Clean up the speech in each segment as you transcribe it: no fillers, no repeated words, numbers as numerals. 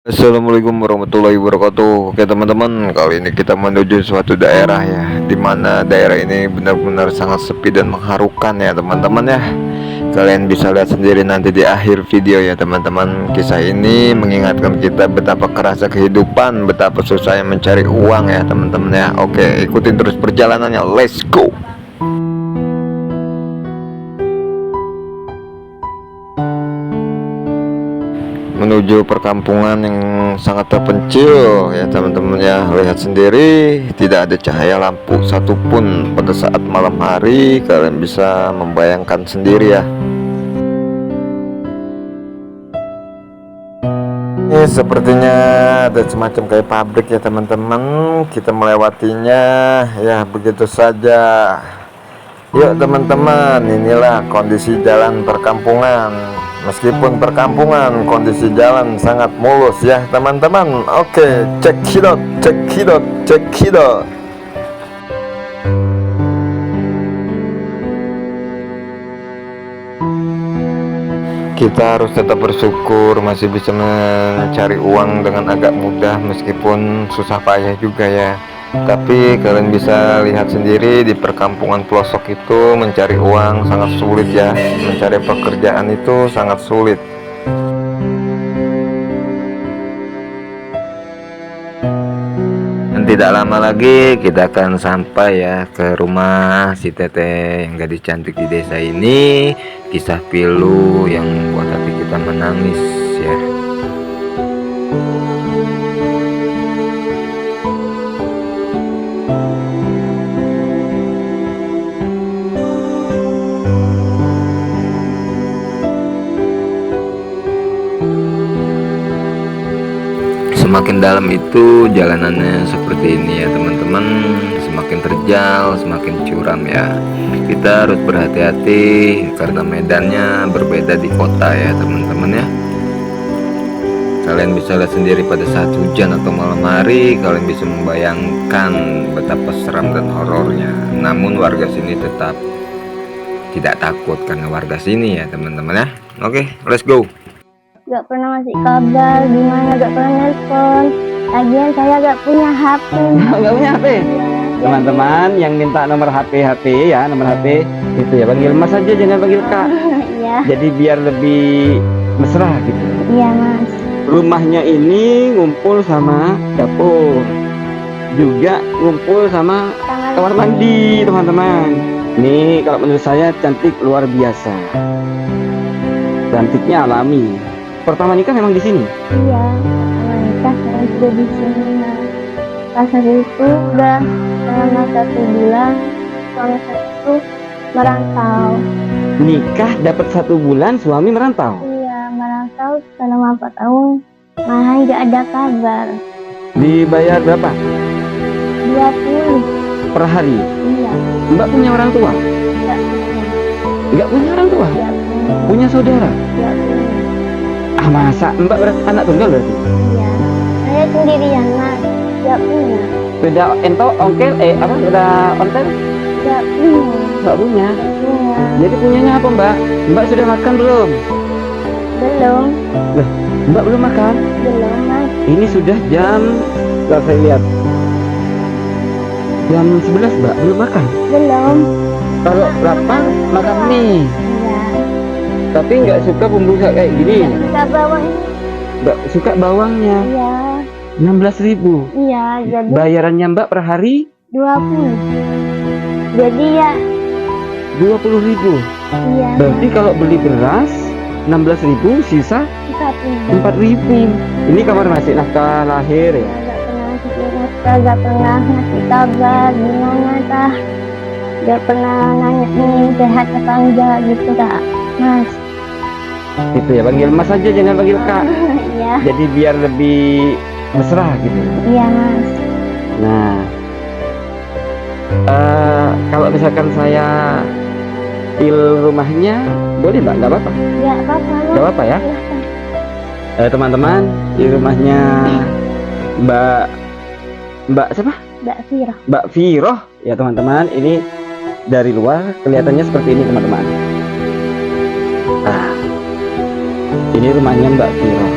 Assalamualaikum warahmatullahi wabarakatuh. Oke teman-teman, kali ini kita menuju suatu daerah ya, dimana daerah ini benar-benar sangat sepi dan mengharukan ya teman-teman ya. Kalian bisa lihat sendiri nanti di akhir video ya teman-teman. Kisah ini mengingatkan kita betapa kerasnya kehidupan, betapa susahnya mencari uang ya teman-teman ya. Oke, ikutin terus perjalanannya, let's go. Menuju perkampungan yang sangat terpencil ya teman-teman ya. Lihat sendiri, tidak ada cahaya lampu satupun pada saat malam hari. Kalian bisa membayangkan sendiri ya. Ini sepertinya ada semacam kayak pabrik ya teman-teman. Kita melewatinya ya begitu saja. Yuk teman-teman, inilah kondisi jalan perkampungan. Meskipun perkampungan, kondisi jalan sangat mulus ya teman-teman. Oke, cekidot, cekidot, cekidot. Kita harus tetap bersyukur masih bisa mencari uang dengan agak mudah, meskipun susah payah juga ya. Tapi kalian bisa lihat sendiri, di perkampungan pelosok itu mencari uang sangat sulit ya. Mencari pekerjaan itu sangat sulit. Dan tidak lama lagi kita akan sampai ya ke rumah si Teteh yang gadis cantik di desa ini. Kisah pilu yang membuat hati kita menangis ya. Semakin dalam itu jalanannya seperti ini ya teman-teman. Semakin terjal, semakin curam ya. Kita harus berhati-hati karena medannya berbeda di kota ya teman-teman ya. Kalian bisa lihat sendiri pada saat hujan atau malam hari, kalian bisa membayangkan betapa seram dan horornya. Namun warga sini tetap tidak takut karena warga sini ya teman-teman ya. Oke, let's go. Gak pernah ngasih kabar, gimana gak pernah nelfon. Lagian saya gak punya HP. Nggak punya HP. Teman-teman yang minta nomor HP ya, nomor HP itu ya panggil Mas aja, jangan panggil Kak. Iya. Jadi biar lebih mesra gitu. Iya Mas. Rumahnya ini ngumpul sama dapur, juga ngumpul sama kamar mandi teman-teman. Ini kalau menurut saya cantik luar biasa. Cantiknya alami. Pertama nikah memang di sini. Iya. Pertama nikah sekarang sudah di sini. Nah, pas hari itu udah selama 1 bulan suami saya itu merantau. Nikah dapat 1 bulan suami merantau. Iya, merantau selama 4 tahun. Malah nggak ada kabar. Dibayar berapa 20. per hari? Iya. Mbak punya orang tua? Nggak punya. Nggak punya orang tua? Nggak punya. Punya saudara? Nggak punya. Ah masa Mbak anak tunggal berarti? Iya. Saya sendirian Mas. Nggak punya. Beda ento ongkel apa beda ontel? Nggak punya. Nggak punya. Nggak punya. Jadi punyanya apa Mbak? Mbak sudah makan belum? Belum. Loh, Mbak belum makan? Belum Mas. Ini sudah jam, kalau saya lihat jam 11 Mbak belum makan. Belum. Kalau lapar makan mie. Iya. Tapi nggak suka bumbu kayak gini. Nggak suka bawang. Mbak suka bawangnya. Iya. 16.000. Iya. Jadi Bayarannya Mbak per hari 20. Jadi ya. 20.000. Iya. Berarti kalau beli beras 16.000, sisa 4.000. Ini kamar masih nafkah lahir ya. Gak pernah ngasih kabar gimana kah. Gak pernah nanya nih sehat apa enggak gitu kak Mas. Itu ya panggil Mas aja, jangan panggil Kak. Iya. Jadi biar lebih mesra gitu. Iya Mas. Nah, kalau misalkan saya il rumahnya boleh Mbak? Nggak apa-apa? Ya apa-apa Mas. Nggak apa-apa ya? Teman-teman, di rumahnya Mbak siapa? Mbak Vira. Mbak Viroh ya teman-teman. Ini dari luar kelihatannya seperti ini teman-teman. Nah, ini rumahnya Mbak Viroh.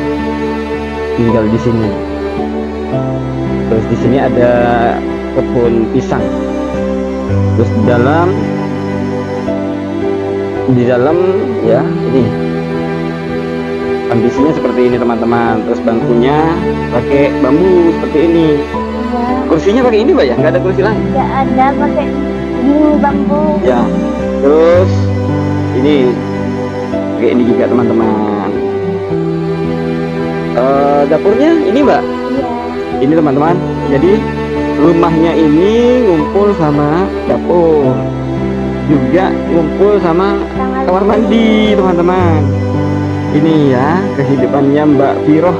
tinggal di sini. Terus di sini ada kebun pisang. Terus di dalam ya ini kondisinya seperti ini teman-teman. Terus bangkunya pakai bambu seperti ini. Iya. Kursinya pakai ini Mbak ya, nggak ada kursi lain. Nggak ada, pakai ini bambu. Ya. Terus ini pakai ini juga teman-teman. Dapurnya ini Mbak. Iya. Ini teman-teman. Jadi rumahnya ini ngumpul sama dapur, juga ngumpul sama kamar mandi teman-teman. Ini ya kehidupannya Mbak Viroh.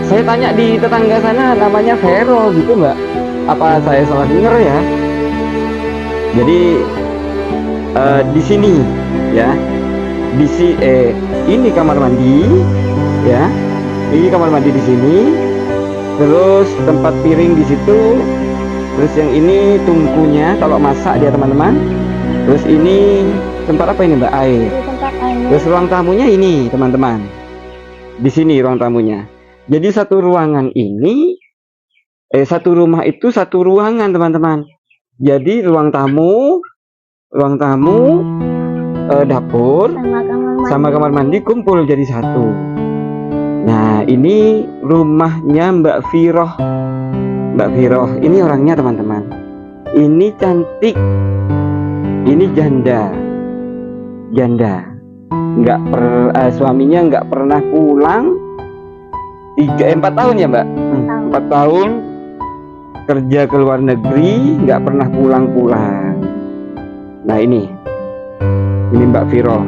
Saya tanya di tetangga sana namanya Vero gitu Mbak. Apa saya salah dengar ya? Jadi di sini ya, ini kamar mandi ya. Ini kamar mandi di sini. Terus tempat piring di situ. Terus yang ini tungkunya kalau masak dia teman-teman. Terus ini tempat apa ini Mbak? Air. Di tempat air. Terus ruang tamunya ini teman-teman. Di sini ruang tamunya. Jadi satu ruangan ini, satu rumah itu satu ruangan teman-teman. Jadi ruang tamu, dapur, sama kamar mandi kumpul jadi satu. Nah ini rumahnya Mbak Viroh. Mbak Viroh ini orangnya teman-teman. Ini cantik. Ini janda. Suaminya nggak pernah pulang 4 tahun ya Mbak. 4 tahun kerja ke luar negeri, nggak pernah pulang. Nah ini Mbak Viroh,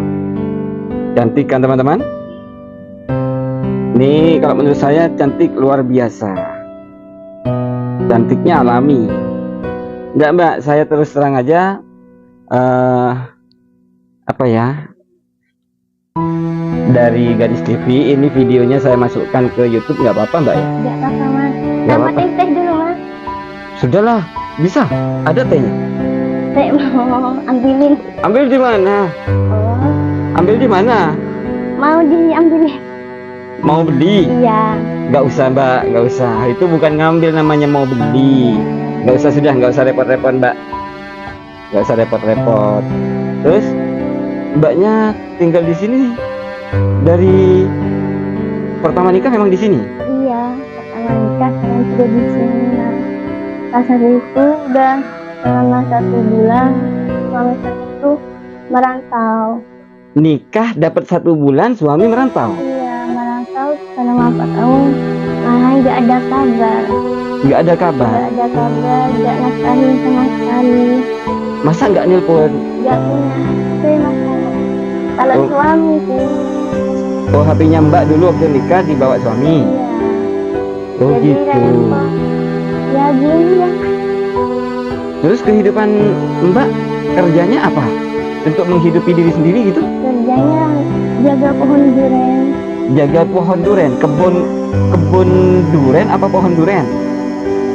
cantik kan teman-teman? Ini kalau menurut saya cantik luar biasa. Cantiknya alami. Enggak Mbak, saya terus terang aja. Apa ya? Dari Gadis TV ini videonya saya masukkan ke YouTube, nggak apa-apa Mbak ya? Nggak apa-apa Mas. Nggak Sama apa-apa. teh dulu Mas. Sudahlah, bisa. Ada tehnya. Teh mau ambilin. Ambil di mana? Oh, Ambil di mana? mau diambilin. Mau beli? Iya. Nggak usah Mbak, nggak usah. Itu bukan ngambil, namanya mau beli. Nggak usah, sudah, nggak usah repot-repot Mbak. Nggak usah repot-repot. Terus Mbaknya tinggal di sini dari pertama nikah memang di sini? Iya. Pertama nikah sekarang sudah di sini. Nah, pas hari itu udah selama 1 bulan suami saya itu merantau. Nikah dapat 1 bulan suami merantau? Iya, merantau selama 4 tahun. Malah nggak ada kabar. Nggak ada kabar? Nggak ada kabar, nggak nafkahin sama sekali. Masa nggak nelpon? Nggak punya HP masalah. Kalau Oh. suami sih. Oh, HP-nya Mbak dulu waktu nikah dibawa suami? Iya. Oh Jadi gitu. repot. Ya gini ya. Terus kehidupan Mbak kerjanya apa? Untuk menghidupi diri sendiri gitu? Kerjanya jaga pohon durian. Jaga pohon durian, kebun durian apa pohon durian?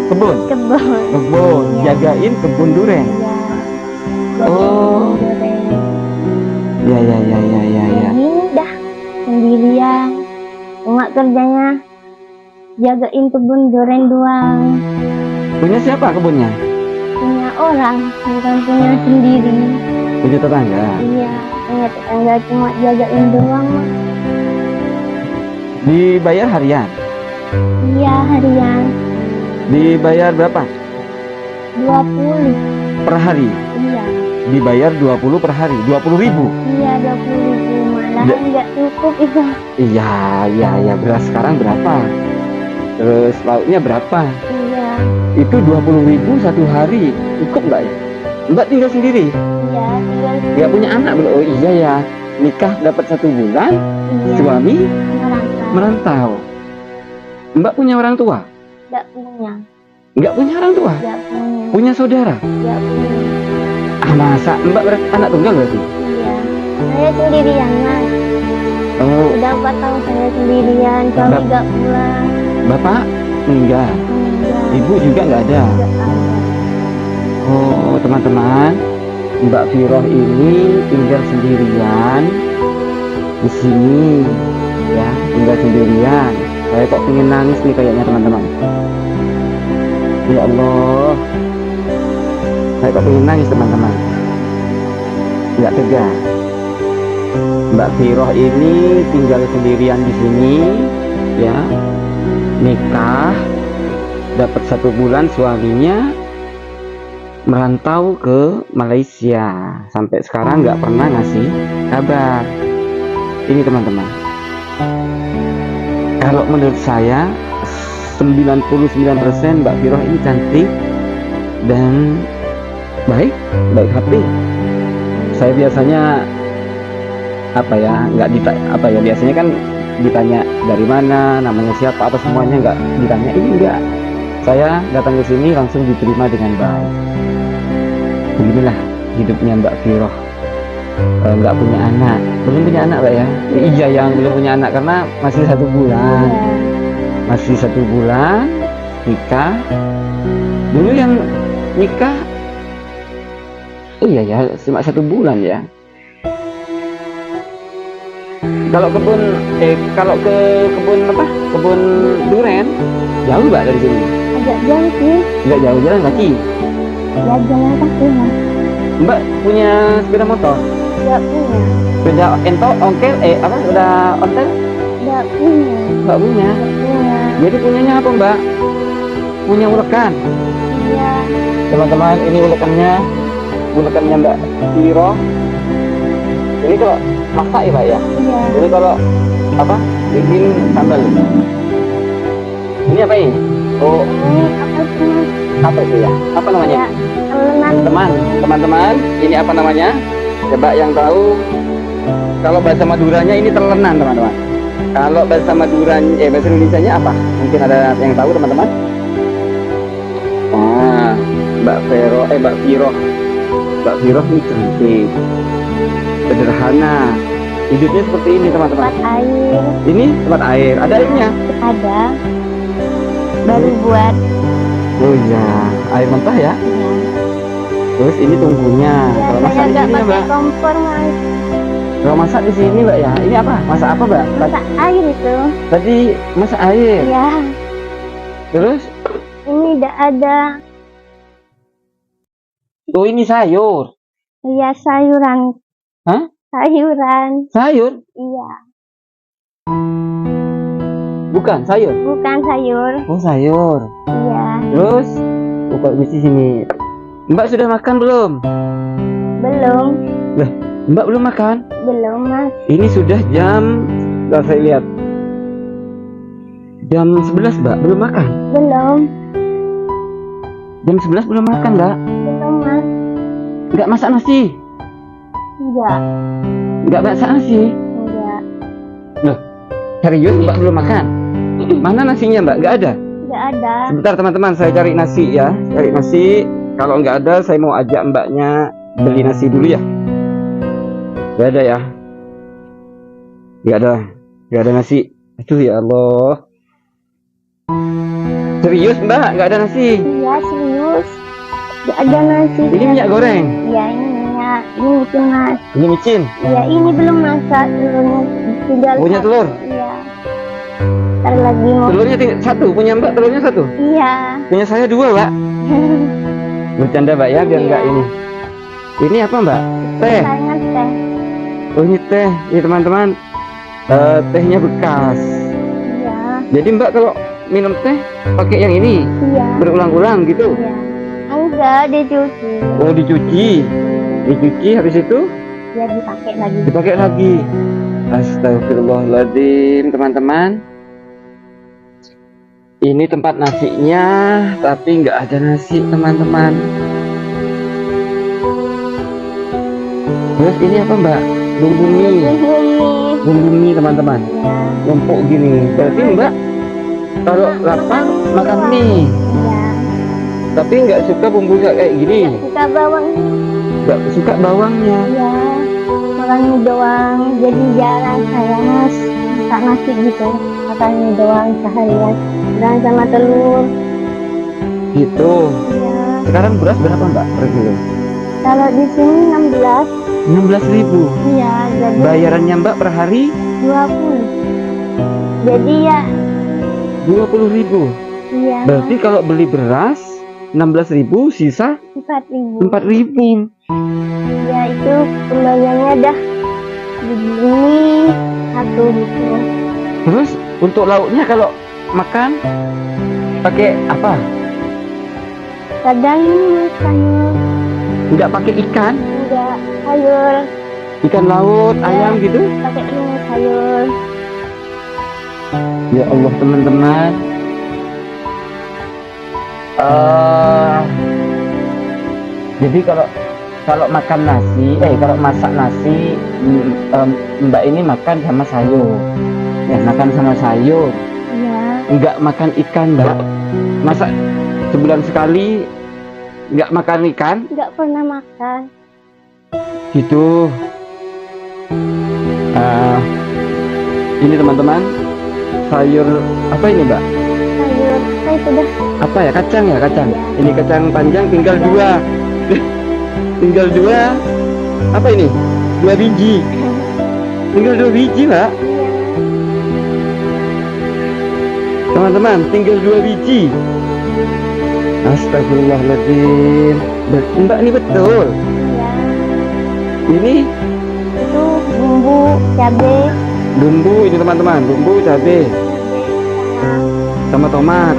Kebun. Kebun. Iya. Jagain kebun durian. Iya. Oh. Jaga pohon durian. Ya. Gini dah sendirian. Cuma kerjanya jagain kebun durian doang. Punya siapa kebunnya? Punya orang, bukan punya sendiri. Punya tetangga. Iya, punya tetangga cuma jagain doang. Mas. Dibayar harian? Iya, harian Dibayar berapa? 20. Per hari? Iya. Dibayar 20 per hari, 20.000. Iya, 20.000 malah Ya. nggak cukup itu. Iya, beras sekarang berapa? Terus lauknya berapa? Iya, Itu 20.000 satu hari, cukup nggak ya? Mbak tinggal sendiri, iya, tinggal nggak punya anak belum? Oh iya ya, nikah dapat 1 bulan, iya, suami merantau. merantau. Mbak punya orang tua? Nggak punya, Nggak punya orang tua? nggak punya, Punya saudara? nggak punya. Masa Mbak anak tunggal berarti? Iya, saya sendirian Mas. Oh, Udah 4 tahun saya sendirian, suami Bap- nggak pulang. Bapak meninggal, Meninggal. Ibu juga nggak ada. Nggak ada. Oh teman-teman, Mbak Viroh ini tinggal sendirian di sini. ya, tinggal sendirian. Saya kok pengen nangis nih kayaknya teman-teman. Ya Allah, saya kok pengen nangis teman-teman. Nggak tega. Mbak Firoh ini tinggal sendirian di sini, ya, nikah, dapat 1 bulan suaminya merantau ke Malaysia, sampai sekarang nggak pernah ngasih kabar. Ini teman-teman, kalau menurut saya 99% Mbak Firoh ini cantik dan baik hati. Saya biasanya biasanya kan ditanya dari mana, namanya siapa, apa semuanya nggak ditanya. Ini enggak, saya datang ke sini langsung diterima dengan baik. Beginilah hidupnya Mbak Firoh. Nggak punya anak, belum punya anak Mbak ya? Iya, yang belum punya anak karena masih 1 bulan, masih 1 bulan nikah. Dulu yang nikah, iya ya, cuma 1 bulan ya. Kalau ke kebun durian jauh Mbak dari sini? Agak jauh sih. Nggak jauh, jalan kaki. Ya jalan kaki Mas. Mbak punya sepeda motor? Nggak punya. Sepeda sepeda ontel? Nggak punya. Nggak punya. Punya. Jadi punyanya apa Mbak? Punya ulekan. Iya. Teman-teman, ini ulekannya Mbak Firoh. Ini kalau masak ya Mbak ya? Iya. Ini kalau bikin sambal. Ini apa ini? Oh, Ini apa sih Mas? apa itu ya? Apa namanya? Ya, telenan. Teman-teman, ini apa namanya? Coba yang tahu. Kalau bahasa Maduranya ini telenan teman-teman. Kalau bahasa bahasa Indonesianya apa? Mungkin ada yang tahu teman-teman? Nah, Mbak Firoh ini cantik, sederhana, hidupnya seperti ini teman-teman. Tempat air. Ini tempat air, ada airnya? Ada. Baru buat. Oh iya, air mentah ya. Ya. Terus ini tunggunya. Ya, Kalau saya masak di nggak sini pakai Mbak. kompor Mas. Kalau masak di sini Mbak ya. Ini apa? Masak apa Mbak? Masak air itu. Tadi masak air. Ya. Terus? Ini tidak ada. Oh ini sayur. Iya, sayuran. Hah? Sayuran. Sayur? Iya. Bukan sayur. Bukan sayur. Oh sayur. Iya. Terus? Buka di sini. Mbak sudah makan belum? Belum. Lah, Mbak belum makan? Belum Mas. Ini sudah jam, saya lihat, jam 11 Mbak, belum makan? Belum. Jam 11 belum makan Mbak? Belum Mas. Nggak masak nasi? Enggak. Nggak masak nasi? Enggak. Loh, serius Mbak belum makan? Mana nasinya Mbak? Nggak ada? Enggak ada. Sebentar teman-teman, saya cari nasi ya. Cari nasi. Kalau nggak ada, saya mau ajak Mbaknya beli nasi dulu ya. Nggak ada ya? Nggak ada nasi. Aduh ya Allah. Serius Mbak, nggak ada nasi? Iya, serius. Enggak ada nasi. Ini minyak goreng? Iya, ini minyak. Ini micin Mas. Ini micin? Iya, ini belum masak. Telurnya tinggal. Punya telur? Iya. Ntar lagi mau. Telurnya satu, punya Mbak telurnya satu? Iya. Punya saya 2 Mbak. Bercanda Mbak ya, biar Iya. nggak ini. Ini apa Mbak? Teh? Sayangnya teh. Oh ini teh, ini teman-teman. Tehnya bekas. Iya. Jadi Mbak kalau minum teh pakai yang ini Iya. berulang-ulang gitu? Iya. Enggak, dicuci. Oh dicuci habis itu Ya dipakai lagi. dipakai lagi. Astagfirullahaladzim teman-teman. Ini tempat nasinya, tapi nggak ada nasi teman-teman. Terus ini apa Mbak? Bumbu mie teman-teman. Iya. Numpuk gini. Berarti Mbak kalau lapar makan mie, Iya. tapi nggak suka bumbu kayak gini. Nggak suka bawang. Nggak suka bawangnya. Iya. Makan mie doang. Jadi jarang saya Mas masak nasi gitu. Makan mie doang seharian. Dan sama telur. Gitu. Iya. Sekarang beras berapa Mbak per kilo? Kalau di sini 16. 16.000. Iya. Jadi Bayarannya Mbak per hari 20. Jadi ya 20.000. iya Berarti kalau beli beras 16.000, sisa 4.000. 4.000. Ya itu kembaliannya dah begini satu gitu. Terus untuk lauknya kalau makan pakai apa? Kadang sayur, Nggak pakai ikan? enggak sayur, Ikan laut, ayam gitu? pakai sayur. Ya Allah teman-teman. Jadi kalau makan nasi, kalau masak nasi, Mbak ini makan sama sayur. Ya, makan sama sayur. Iya, Nggak makan ikan, Mbak. Masa sebulan sekali nggak makan ikan? enggak pernah makan. Gitu. Ini teman-teman, sayur apa ini, Mbak? Sayur, saya sudah Apa ya, kacang ya, kacang. Ya. Ini kacang panjang tinggal dua. Tinggal dua. Apa ini? 2 biji. Tinggal 2 biji, Mbak. Teman-teman, tinggal 2 biji. Astagfirullahaladzim. Mbak, ini betul. ya Ini itu bumbu cabai bumbu, ini teman-teman, bumbu cabai sama sama tomat.